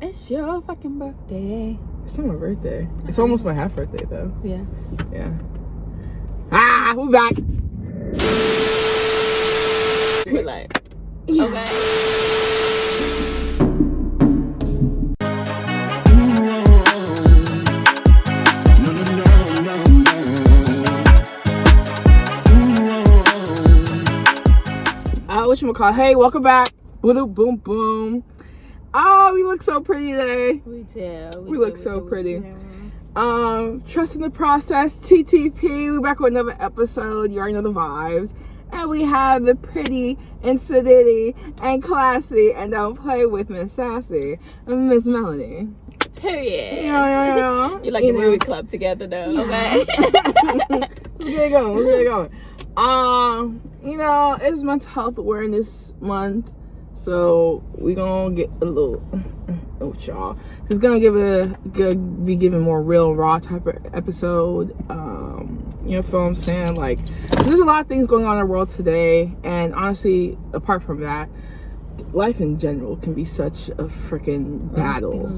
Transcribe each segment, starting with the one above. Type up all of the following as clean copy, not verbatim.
It's your fucking birthday. It's not my birthday. It's almost my half birthday though. Yeah. Yeah. We're back. We're like, Yeah. okay. Whatchamacallit? Hey, welcome back. Boom, boom, boom. Oh, we look so pretty today. We do. We look so pretty. Trust in the process. TTP. We're back with another episode. You already know the vibes. And we have the pretty and sedity and classy and don't play with Miss Sassy and Miss Melanie. Period. Yeah. You like the movie club together though, okay? Let's get it going. It's Mental Health Awareness Month, so we gonna get a little, y'all. Just gonna be giving more real, raw type of episode. You know what I'm saying? Like, there's a lot of things going on in the world today, and honestly, apart from that, life in general can be such a freaking battle.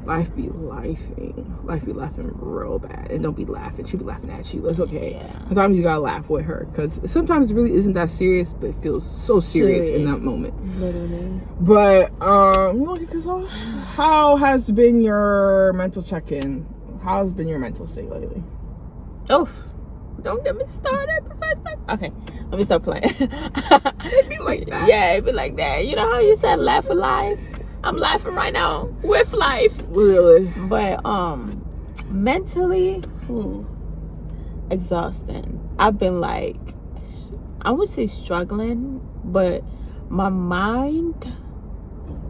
Life be laughing real bad. And don't be laughing. She be laughing at you. It's okay. Yeah. Sometimes you gotta laugh with her, because sometimes it really isn't that serious, but it feels so serious in that moment. Literally. But you want to kick us off? How has been your mental check-in? How's been your mental state lately? Oh, don't get me started, Professor. Okay, let me stop playing. It be like that. Yeah, it be like that. You know how you said laugh for life? I'm laughing right now with life. Really? But mentally, exhausting. I've been like, I would say struggling, but my mind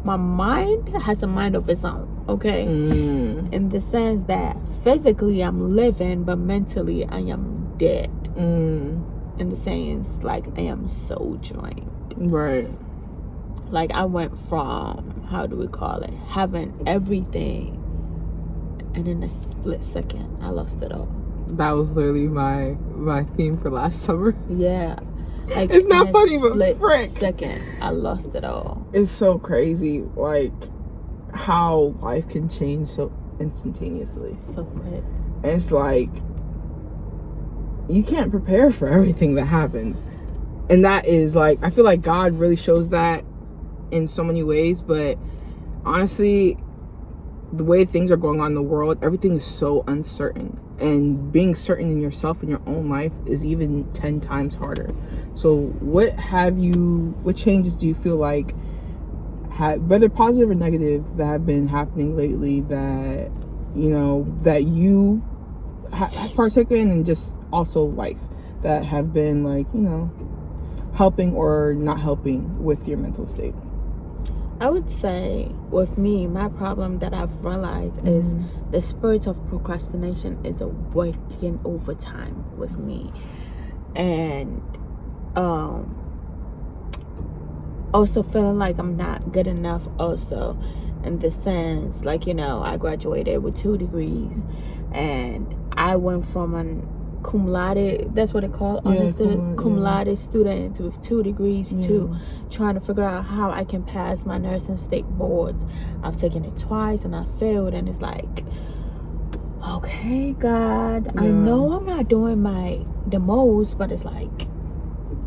has a mind of its own. Okay, in the sense that physically I'm living, but mentally I am dead. In the sense, like, I am so drained. Right. Like, I went from, how do we call it, having everything, and in a split second I lost it all. That was literally my theme for last summer. Yeah. Like, it's not funny, but frick. Second I lost it all. It's so crazy, like, how life can change so instantaneously. So quick. It's like, you can't prepare for everything that happens. And that is, like, I feel like God really shows that in so many ways. But honestly, the way things are going on in the world, everything is so uncertain. And being certain in yourself in your own life is even 10 times harder. So what changes do you feel like, whether positive or negative, that have been happening lately that you have partaken in, and just also life that have been, like, helping or not helping with your mental state? I would say with me, my problem that I've realized is the spirit of procrastination is working overtime with me. And also feeling like I'm not good enough also, in the sense, like, I graduated with 2 degrees, and I went from an cum laude, that's what they call cum laude student with 2 degrees to trying to figure out how I can pass my nursing state boards. I've taken it twice and I failed, and it's like, okay, God, I know I'm not doing the most, but it's like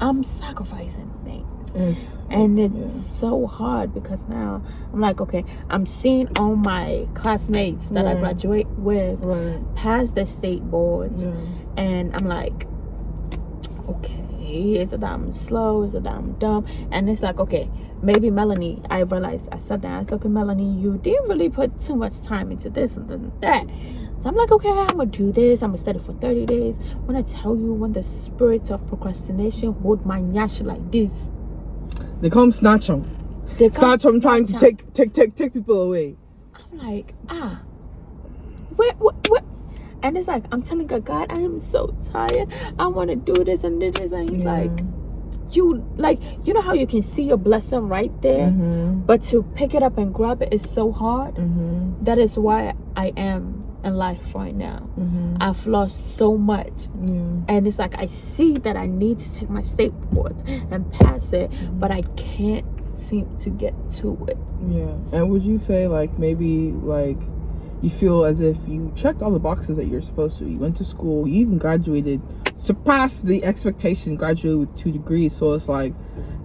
I'm sacrificing things. And it's so hard, because now I'm like, okay, I'm seeing all my classmates that I graduate with pass the state boards, and I'm like, okay, is it that I'm slow, is it that I'm dumb? And it's like, okay, maybe Melanie, I realized, I sat down, I said, okay, Melanie, you didn't really put too much time into this and then that. So I'm like, okay, I'm gonna do this, I'm gonna study for 30 days. When I tell you, when the spirit of procrastination hold my nyash like this, they come snatch them. Snatch them, trying to take people away. I'm like, what? And it's like, I'm telling God, I am so tired. I want to do this and do this. And he's like, you know how you can see your blessing right there, but to pick it up and grab it is so hard. That is why I am in life right now. I've lost so much, and it's like, I see that I need to take my state boards and pass it, but I can't seem to get to it. Yeah. And would you say, like, maybe, like, you feel as if you checked all the boxes that you're supposed to? You went to school, you even graduated, surpassed the expectation, graduated with 2 degrees. So it's like,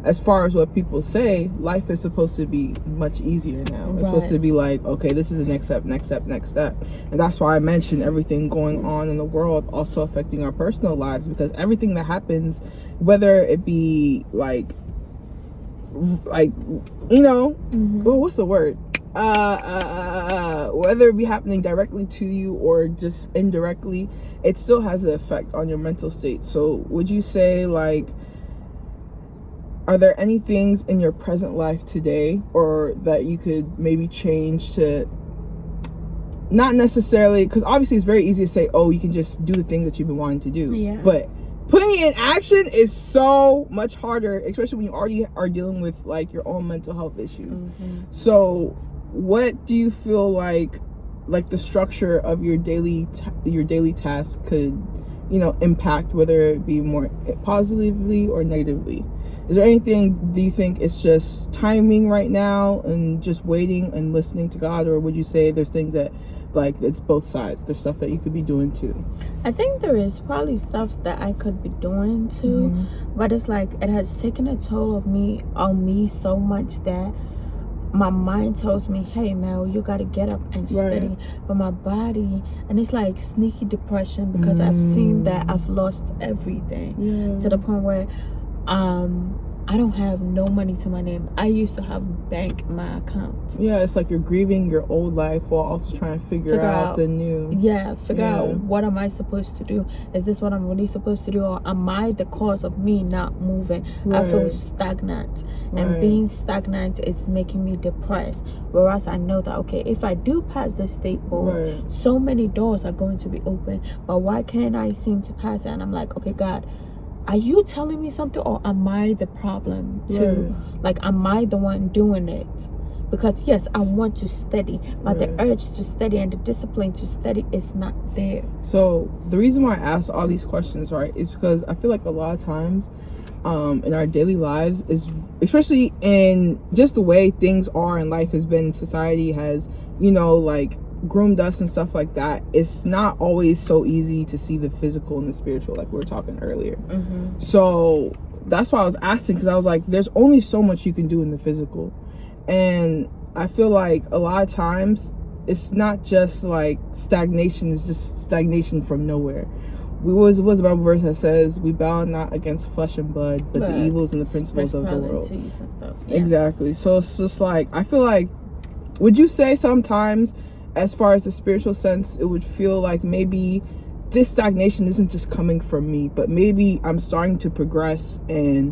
as far as what people say, life is supposed to be much easier now. It's supposed to be like, okay, this is the next step, next step, next step. And that's why I mentioned everything going on in the world also affecting our personal lives, because everything that happens, whether it be like you know, well, what's the word? Whether it be happening directly to you or just indirectly, it still has an effect on your mental state. So would you say, like, are there any things in your present life today or that you could maybe change to, not necessarily, because obviously it's very easy to say, oh, you can just do the things that you've been wanting to do, but putting it in action is so much harder, especially when you already are dealing with like your own mental health issues. So what do you feel like the structure of your daily task could, you know, impact, whether it be more positively or negatively? Is there anything, do you think it's just timing right now and just waiting and listening to God, or would you say there's things that, like, it's both sides, there's stuff that you could be doing too? I think there is probably stuff that I could be doing too, but it's like it has taken a toll on me so much that my mind tells me, hey Mel, you gotta get up and study, but my body, and it's like sneaky depression, because I've seen that I've lost everything to the point where I don't have no money to my name. I used to have bank in my account. Yeah, it's like you're grieving your old life while also trying to figure out the new. Figure out, what am I supposed to do? Is this what I'm really supposed to do, or am I the cause of me not moving? I feel stagnant, and being stagnant is making me depressed. Whereas I know that, okay, if I do pass the state board, so many doors are going to be open, but why can't I seem to pass it? And I'm like, okay, God, are you telling me something, or am I the problem too? Like, am I the one doing it? Because yes, I want to study, but the urge to study and the discipline to study is not there. So the reason why I ask all these questions, right, is because I feel like a lot of times in our daily lives, is especially in just the way things are in life has been, society has, you know, like, groomed us and stuff like that, it's not always so easy to see the physical and the spiritual, like we were talking earlier. So that's why I was asking, because I was like, there's only so much you can do in the physical, and I feel like a lot of times it's not just like stagnation, it's just stagnation from nowhere. Was a Bible verse that says, we bow not against flesh and blood, but the evils and the principles of the world. Exactly. So it's just like, I feel like, would you say sometimes, as far as the spiritual sense, it would feel like maybe this stagnation isn't just coming from me, but maybe I'm starting to progress, and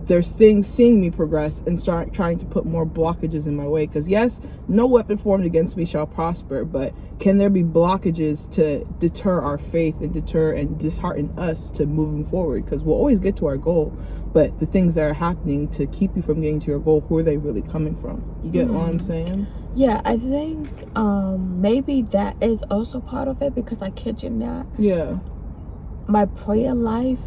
there's things seeing me progress and start trying to put more blockages in my way? Because yes, no weapon formed against me shall prosper, but can there be blockages to deter our faith and deter and dishearten us to moving forward? Because we'll always get to our goal, but the things that are happening to keep you from getting to your goal, who are they really coming from? You get what I'm saying? Yeah, I think maybe that is also part of it, because I kid you not, my prayer life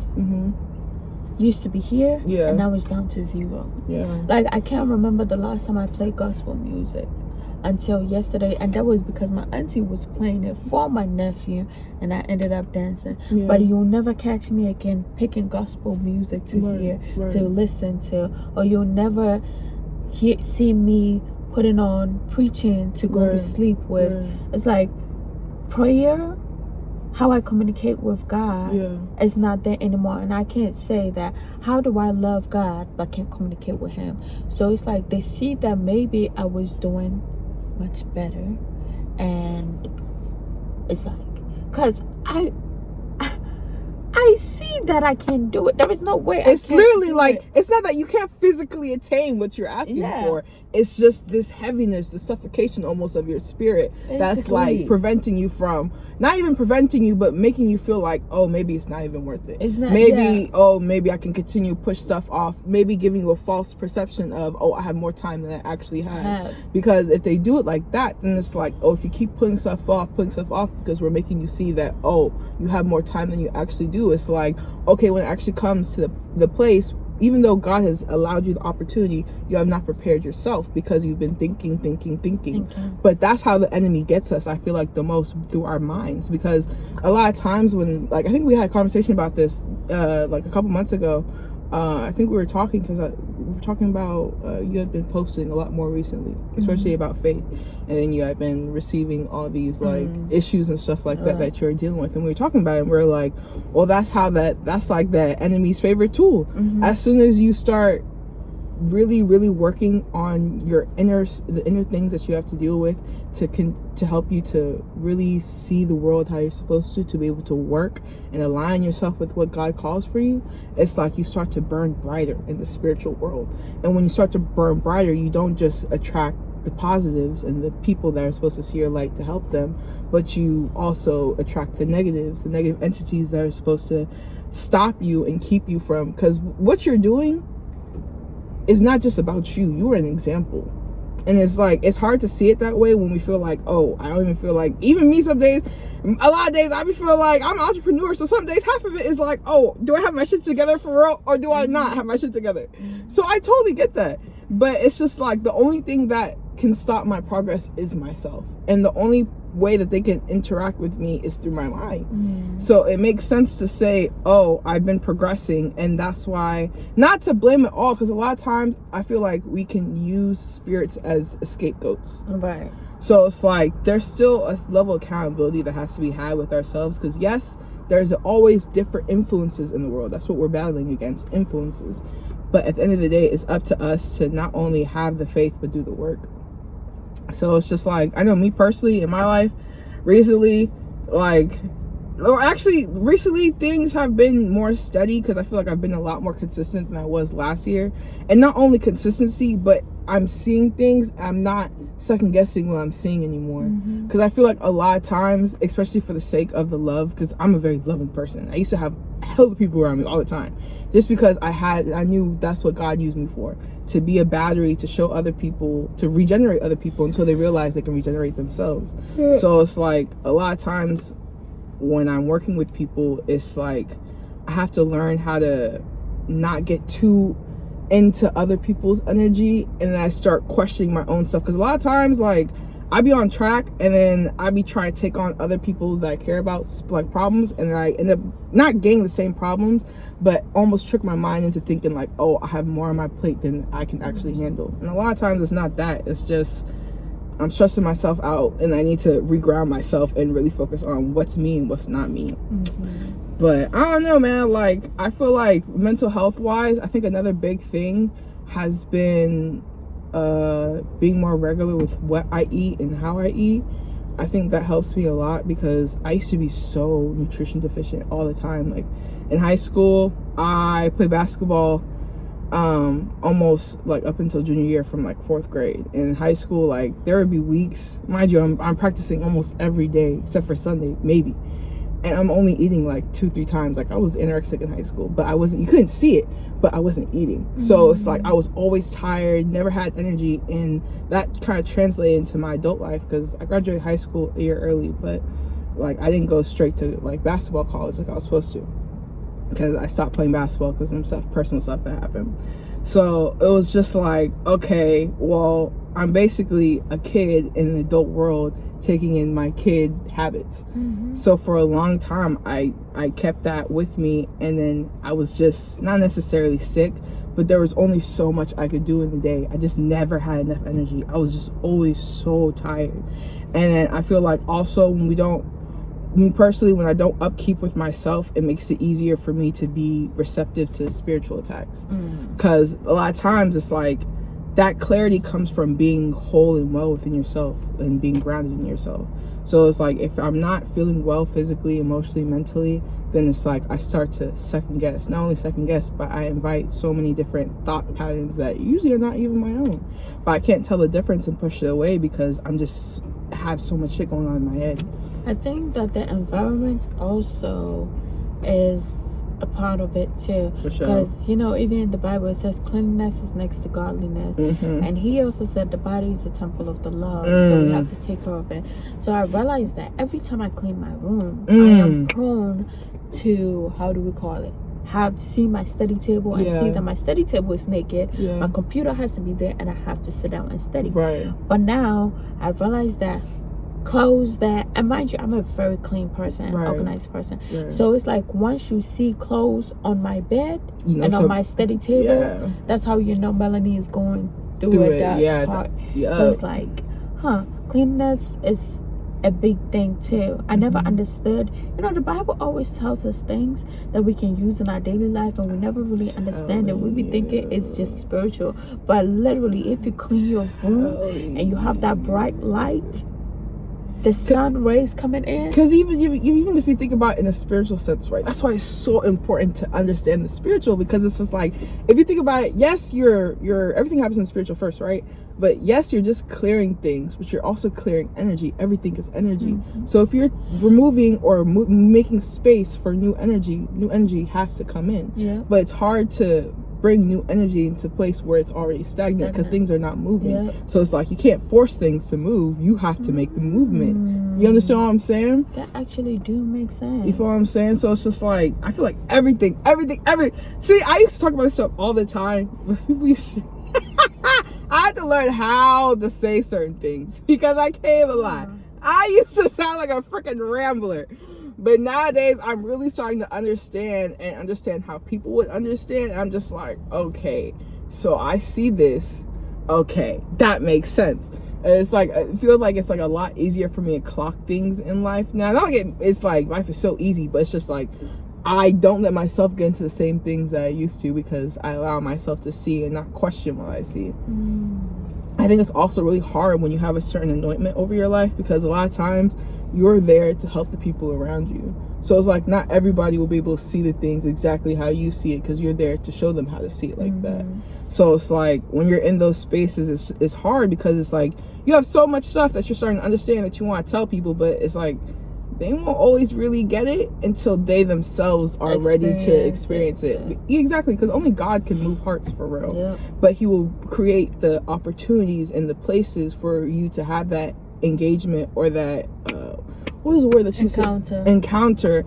used to be here, and now it's down to 0. Like, I can't remember the last time I played gospel music until yesterday, and that was because my auntie was playing it for my nephew, and I ended up dancing. But you'll never catch me again picking gospel music to hear, to listen to, or you'll never see me putting on preaching to go to sleep with. It's like prayer, how I communicate with God is not there anymore. And I can't say that, how do I love God but can't communicate with him? So it's like they see that maybe I was doing much better, and it's like, because I see that I can do it. There is no way. It's literally like, it's not that you can't physically attain what you're asking for. It's just this heaviness, the suffocation almost of your spirit, that's like preventing you from, not even preventing you, but making you feel like, oh, maybe it's not even worth it. It's not, maybe, oh, maybe I can continue to push stuff off. Maybe giving you a false perception of, oh, I have more time than I actually have. Because if they do it like that, then it's like, oh, if you keep putting stuff off, because we're making you see that, oh, you have more time than you actually do. It's like, okay, when it actually comes to the place, even though God has allowed you the opportunity, you have not prepared yourself because you've been thinking. But that's how the enemy gets us, I feel like, the most, through our minds. Because a lot of times when, like, I think we had a conversation about this like a couple months ago. I think we were talking because we were talking about you had been posting a lot more recently, especially about faith, and then you had been receiving all these like issues and stuff like that you're dealing with, and we were talking about it, and we we're like, well, that's like the enemy's favorite tool. As soon as you start really working on the inner things that you have to deal with to help you to really see the world how you're supposed to be able to work and align yourself with what God calls for you, it's like you start to burn brighter in the spiritual world. And when you start to burn brighter, you don't just attract the positives and the people that are supposed to see your light to help them, but you also attract the negatives, the negative entities that are supposed to stop you and keep you from, because what you're doing is not just about you. You are an example. And it's like, it's hard to see it that way when we feel like, oh, I don't even feel like, even me some days, a lot of days I feel like I'm an entrepreneur. So some days half of it is like, oh, do I have my shit together for real? Or do I not have my shit together? So I totally get that. But it's just like, the only thing that can stop my progress is myself. And the only way that they can interact with me is through my mind. So it makes sense to say, oh, I've been progressing, and that's why, not to blame it all, because a lot of times I feel like we can use spirits as scapegoats. Right. So it's like there's still a level of accountability that has to be had with ourselves, because yes, there's always different influences in the world. That's what we're battling against, influences. But at the end of the day, it's up to us to not only have the faith but do the work. So it's just like, I know me personally in my life recently, recently things have been more steady, because I feel like I've been a lot more consistent than I was last year. And not only consistency, but I'm seeing things, I'm not second guessing what I'm seeing anymore. Because I feel like a lot of times, especially for the sake of the love, because I'm a very loving person, I used to have hell of people around me all the time, just because I knew that's what God used me for, to be a battery, to show other people, to regenerate other people until they realize they can regenerate themselves. So it's like, a lot of times when I'm working with people, it's like I have to learn how to not get too into other people's energy, and then I start questioning my own stuff. Because a lot of times, like, I be on track, and then I be trying to take on other people that I care about, like, problems, and I end up not getting the same problems, but almost trick my mind into thinking like, oh, I have more on my plate than I can actually handle. And a lot of times it's not that, it's just I'm stressing myself out, and I need to reground myself and really focus on what's me and what's not me. But I don't know, man, like, I feel like mental health wise, I think another big thing has been being more regular with what I eat and how I eat. I think that helps me a lot, because I used to be so nutrition deficient all the time. Like, in high school, I played basketball almost like up until junior year, from like 4th grade. In high school, like, there would be weeks, mind you, I'm practicing almost every day except for Sunday, maybe, and I'm only eating like 2-3 times. Like, I was anorexic in high school, but I wasn't, you couldn't see it, but I wasn't eating. So it's like I was always tired, never had energy, and that kind of translated into my adult life, because I graduated high school a year early, but like I didn't go straight to like basketball college like I was supposed to, because I stopped playing basketball because some personal stuff that happened. So it was just like, okay, well, I'm basically a kid in an adult world taking in my kid habits. So for a long time, I kept that with me, and then I was just not necessarily sick, but there was only so much I could do in the day. I just never had enough energy. I was just always so tired. And then I feel like also me personally, when I don't upkeep with myself, it makes it easier for me to be receptive to spiritual attacks. Because a lot of times it's like that clarity comes from being whole and well within yourself and being grounded in yourself. So it's like, if I'm not feeling well physically, emotionally, mentally, then it's like I start to second guess. Not only second guess, but I invite so many different thought patterns that usually are not even my own. But I can't tell the difference and push it away, because I'm just have so much shit going on in my head. I think that the environment also is a part of it too. For sure. Because, you know, even in the Bible it says cleanliness is next to godliness. And he also said the body is a temple of the Lord, so we have to take care of it. So I realized that every time I clean my room, I am prone to, how do we call it? have seen my study table and see that my study table is naked. My computer has to be there, and I have to sit down and study. Right. But now I realize that clothes that, and mind you, I'm a very clean person, organized person. So it's like once you see clothes on my bed and on my study table, that's how you know Melanie is going through it. That part. So it's like, cleanliness is a big thing too. I never understood, the Bible always tells us things that we can use in our daily life, and we never really understand it. We be thinking it's just spiritual, but literally if you clean your room and you have that bright light, the sun rays coming in. Because even if you think about it in a spiritual sense, right? That's why it's so important to understand the spiritual, because it's just like, if you think about it, yes, you're everything happens in the spiritual first, right? But yes, you're just clearing things, but you're also clearing energy. Everything is energy. So if you're removing or making space for new energy has to come in. But it's hard to bring new energy into place where it's already stagnant because things are not moving. So it's like you can't force things to move. You have to make the movement. You understand what I'm saying? That actually do make sense. You feel what I'm saying? So it's just like, I feel like everything. See, I used to talk about this stuff all the time. I had to learn how to say certain things because I can't even lie. I used to sound like a freaking rambler. But nowadays, I'm really starting to understand how people would understand. I'm just like, okay, so I see this. Okay, that makes sense. And it's like, I feel like it's like a lot easier for me to clock things in life now. Not like it's like life is so easy, but it's just like I don't let myself get into the same things that I used to because I allow myself to see and not question what I see. I think it's also really hard when you have a certain anointment over your life, because a lot of times you're there to help the people around you. So it's like not everybody will be able to see the things exactly how you see it, because you're there to show them how to see it like that. So it's like when you're in those spaces, it's hard because it's like you have so much stuff that you're starting to understand that you want to tell people, but it's like they won't always really get it until they themselves are ready to experience it. Exactly, because only God can move hearts for real. But he will create the opportunities and the places for you to have that engagement or that what was the word that you said? Encounter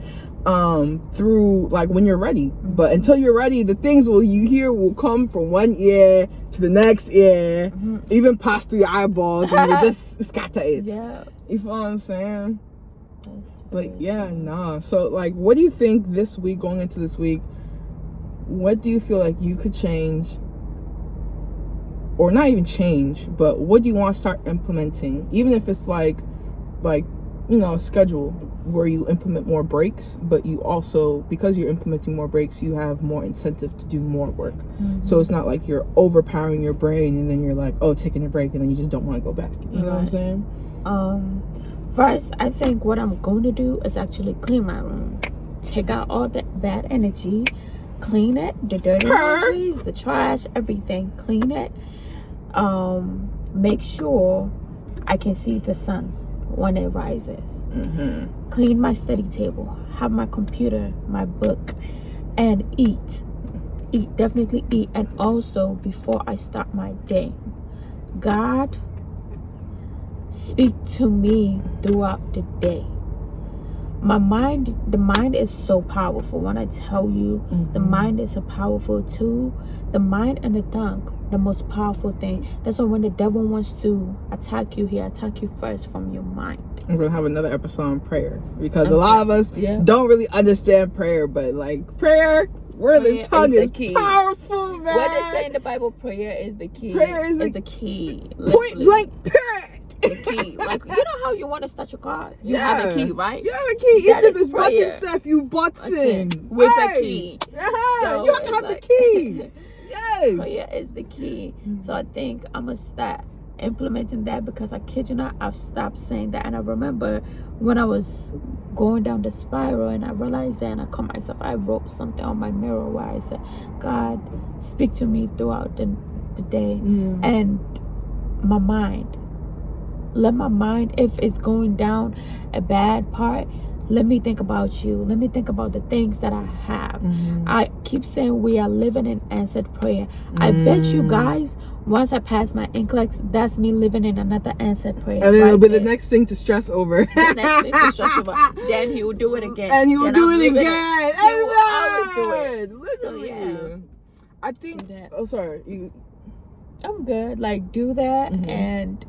through like when you're ready. But until you're ready, the things you hear will come from one ear to the next ear, even pass through your eyeballs, and you just scatter it. You feel what I'm saying? But so like, what do you think this week, going into this week, what do you feel like you could change, or not even change, but what do you want to start implementing, even if it's like a schedule where you implement more breaks, but you also, because you're implementing more breaks, you have more incentive to do more work. So it's not like you're overpowering your brain and then you're like, oh, taking a break, and then you just don't want to go back. You know what I'm saying? First, I think what I'm going to do is actually clean my room. Take out all that bad energy. Clean it. The dirty energies, the trash, everything. Clean it. Make sure I can see the sun when it rises. Clean my study table. Have my computer, my book. And eat. Definitely eat. And also, before I start my day, God, speak to me throughout the day. The mind is so powerful. When I tell you, the mind is a powerful tool. The mind and the tongue, the most powerful thing. That's why when the devil wants to attack you, he attack you first from your mind. We're gonna have another episode on prayer, because a lot of us don't really understand prayer, but like prayer, the tongue is powerful, man. What they say in the Bible, prayer is the key. Prayer is the key. Point blank period. The key. Like, you know how you want to start your car? You have a key, right? You have a key. That if it's button stuff, you button with a key. So you have to have the key. Yes. Prayer is the key. So I think I'm going to start implementing that, because I kid you not, I've stopped saying that. And I remember when I was going down the spiral and I realized that, and I caught myself, I wrote something on my mirror where I said, God, speak to me throughout the day. And my mind, let my mind, if it's going down a bad part, let me think about you. Let me think about the things that I have. I keep saying we are living in answered prayer. I bet you guys, once I pass my NCLEX, that's me living in another answered prayer. And then it'll be the next thing to stress over. The next thing to stress over. Then he will do it again. And he will do it again. He will always do it. Literally. So, yeah. I think. Oh, sorry. I'm good. Like, do that and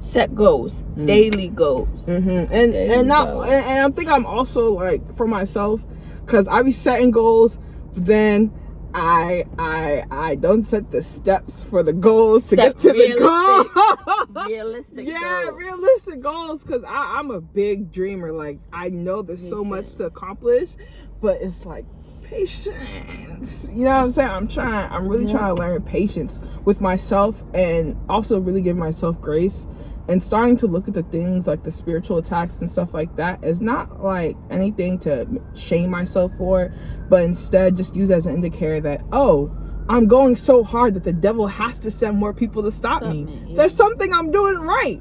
set goals, daily goals. And I think I'm also like for myself, because I be setting goals, but then I don't set the steps for the goals to get to the goal. Realistic realistic goals, because I'm a big dreamer. Like, I know there's so much to accomplish, but it's like patience. You know what I'm saying? I'm really trying to learn patience with myself, and also really give myself grace, and starting to look at the things like the spiritual attacks and stuff like that as not like anything to shame myself for, but instead just use as an indicator that, oh, I'm going so hard that the devil has to send more people to stop me. There's something I'm doing right.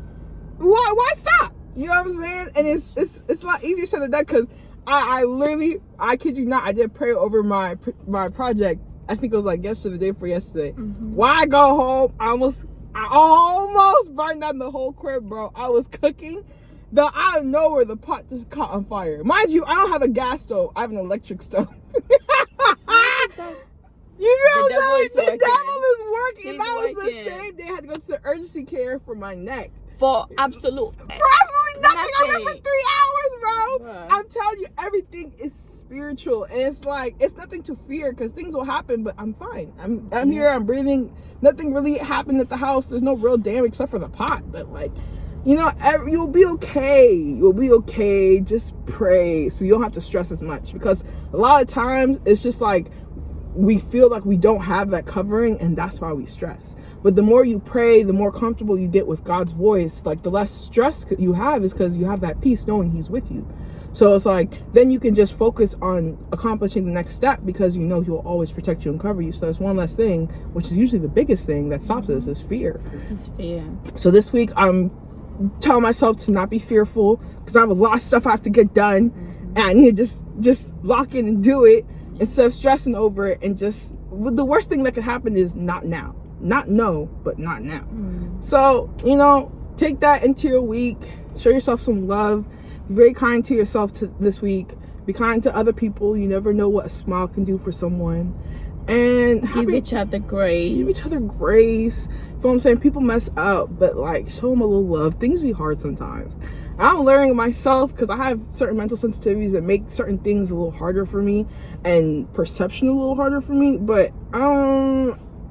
Why stop? You know what I'm saying? And it's a lot easier said than done, because I literally, I kid you not, I did pray over my project. I think it was like yesterday, the day before yesterday. While I go home, I almost burned down the whole crib, bro. I was cooking. Out of nowhere, the pot just caught on fire. Mind you, I don't have a gas stove. I have an electric stove. You know what I'm saying? The devil is working. That was the same day I had to go to the urgency care for my neck. For absolutely nothing. I was there for 3 hours, bro. I'm telling you, everything is spiritual, and it's like, it's nothing to fear, because things will happen, but I'm fine. I'm here, I'm breathing. Nothing really happened at the house. There's no real damage except for the pot, but like, you know, you'll be okay. You'll be okay. Just pray so you don't have to stress as much, because a lot of times it's just like we feel like we don't have that covering, and that's why we stress. But the more you pray, the more comfortable you get with God's voice, like the less stress you have, is because you have that peace knowing he's with you. So it's like, then you can just focus on accomplishing the next step, because you know he'll always protect you and cover you. So that's one less thing, which is usually the biggest thing that stops us, is fear. It's fear. So this week I'm telling myself to not be fearful, because I have a lot of stuff I have to get done, and I need to just lock in and do it instead of stressing over it. And just, the worst thing that could happen is not now. Not no, but not now. So, you know, take that into your week. Show yourself some love. Be very kind to yourself this week. Be kind to other people. You never know what a smile can do for someone. And give each other grace. Give each other grace. You know what I'm saying? People mess up, but like, show them a little love. Things be hard sometimes. I'm learning myself, because I have certain mental sensitivities that make certain things a little harder for me, and perception a little harder for me. But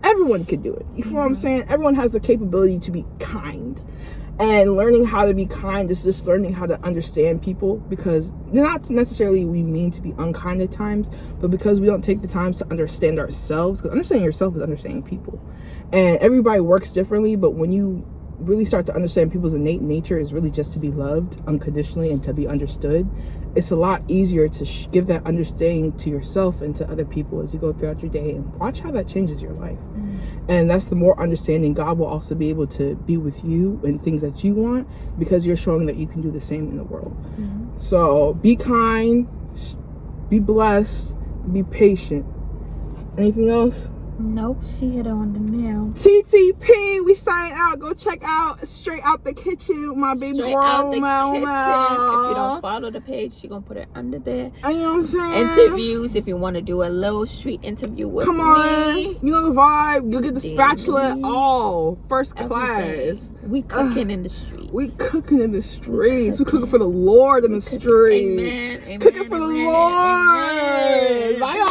everyone could do it. You feel what I'm saying? Everyone has the capability to be kind. And learning how to be kind is just learning how to understand people, because not necessarily we mean to be unkind at times, but because we don't take the time to understand ourselves. Because understanding yourself is understanding people. And everybody works differently, but when you really start to understand people's innate nature is really just to be loved unconditionally and to be understood, it's a lot easier to give that understanding to yourself and to other people as you go throughout your day, and watch how that changes your life. And that's the more understanding God will also be able to be with you in things that you want, because you're showing that you can do the same in the world. So be kind, be blessed, be patient. Anything else? Nope, she hit on the nail. TTP, we sign out. Go check out Straight Out the Kitchen with my baby Straight Out the Kitchen. If you don't follow the page, she gonna put it under there. You know what I'm saying? Interviews, if you want to do a little street interview with Come on. Me. You know the vibe. You'll get the spatula all first class. We cooking in the streets. We cooking in the streets. We cooking for the Lord in the streets. Amen. Cooking for the Lord. Bye.